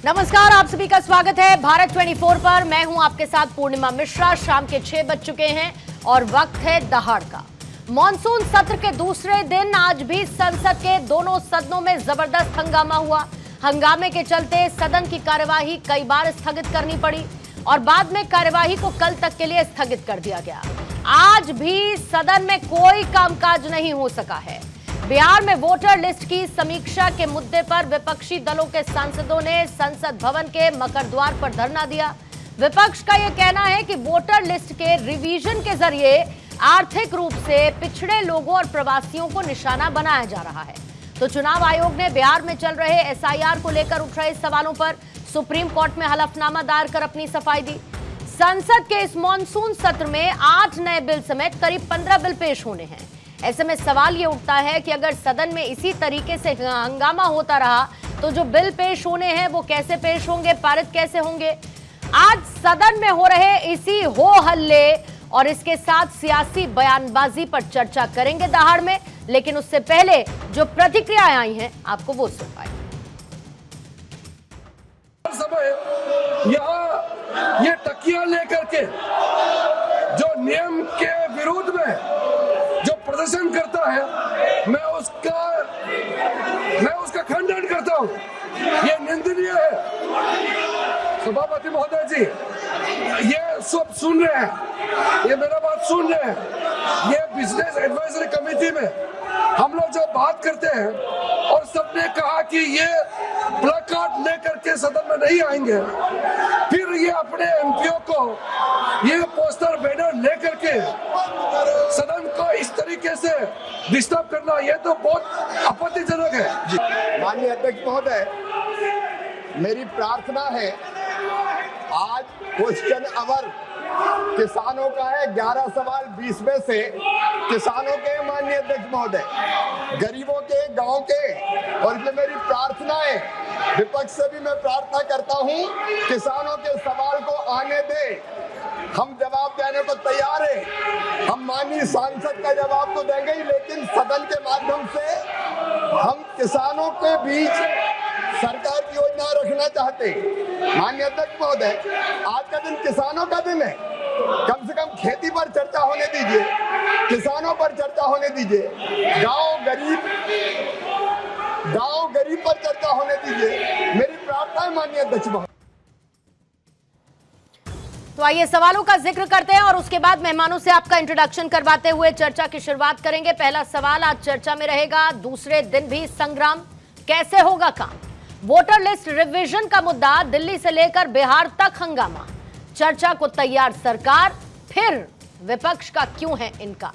नमस्कार, आप सभी का स्वागत है भारत 24 पर। मैं हूं आपके साथ पूर्णिमा मिश्रा। शाम के 6 बज चुके हैं और वक्त है दहाड़ का। मॉनसून सत्र के दूसरे दिन आज भी संसद के दोनों सदनों में जबरदस्त हंगामा हुआ। हंगामे के चलते सदन की कार्यवाही कई बार स्थगित करनी पड़ी और बाद में कार्यवाही को कल तक के लिए स्थगित कर दिया गया। आज भी सदन में कोई कामकाज नहीं हो सका है। बिहार में वोटर लिस्ट की समीक्षा के मुद्दे पर विपक्षी दलों के सांसदों ने संसद भवन के मकर द्वार पर धरना दिया। विपक्ष का यह कहना है कि वोटर लिस्ट के रिवीजन के जरिए आर्थिक रूप से पिछड़े लोगों और प्रवासियों को निशाना बनाया जा रहा है। तो चुनाव आयोग ने बिहार में चल रहे एसआईआर को लेकर उठ रहे सवालों पर सुप्रीम कोर्ट में हलफनामा दायर कर अपनी सफाई दी। संसद के इस मॉनसून सत्र में 8 नए बिल समेत करीब 15 बिल पेश होने हैं। ऐसे में सवाल ये उठता है कि अगर सदन में इसी तरीके से हंगामा होता रहा तो जो बिल पेश होने हैं वो कैसे पेश होंगे, पारित कैसे होंगे। आज सदन में हो रहे इसी हो हल्ले और इसके साथ सियासी बयानबाजी पर चर्चा करेंगे दहाड़ में, लेकिन उससे पहले जो प्रतिक्रियाएं आई हैं आपको वो सुनाएं। यहाँ ये तकिया लेकर के जो नियम के विरुद्ध में जो प्रदर्शन करता है, मैं उसका खंडन करता हूँ। ये निंदनीय है। सभापति महोदय जी, ये सब सुन रहे हैं, ये मेरा बात सुन रहे हैं। ये बिजनेस एडवाइजरी कमेटी में हम लोग जब बात करते हैं और सबने कहा कि ये प्लकार्ड लेकर के सदन में नहीं आएंगे, फिर ये अपने एमपीओ को ये पोस्टर बैनर लेकर के सदन को इस तरीके से डिस्टर्ब करना, ये तो बहुत आपत्तिजनक है। माननीय अध्यक्ष महोदय, मेरी प्रार्थना है, आज क्वेश्चन आवर किसानों का है। 11 सवाल 20 में से किसानों के, माननीय अध्यक्ष महोदय, गरीबों के, गांव के, और इसलिए मेरी प्रार्थना है, विपक्ष से भी मैं प्रार्थना करता हूं, किसानों के सवाल को आने दे। हम जवाब देने को तैयार हैं। हम माननीय सांसद का जवाब तो देंगे ही, लेकिन सदन के माध्यम से हम किसानों के बीच सरकार की योजना रखना चाहते हैं। माननीय अध्यक्ष महोदय, आज का दिन किसानों का दिन है। कम से कम खेती पर चर्चा होने दीजिए, किसानों पर चर्चा होने दीजिए, गांव गरीब पर चर्चा होने दीजिए। मेरी प्रार्थना है माननीय अध्यक्ष महोदय। तो आइए सवालों का जिक्र करते हैं और उसके बाद मेहमानों से आपका इंट्रोडक्शन करवाते हुए चर्चा की शुरुआत करेंगे। पहला सवाल आज चर्चा में रहेगा, दूसरे दिन भी संग्राम, कैसे होगा काम? वोटर लिस्ट रिवीजन का मुद्दा, दिल्ली से लेकर बिहार तक हंगामा। चर्चा को तैयार सरकार, फिर विपक्ष का क्यों है इनकार?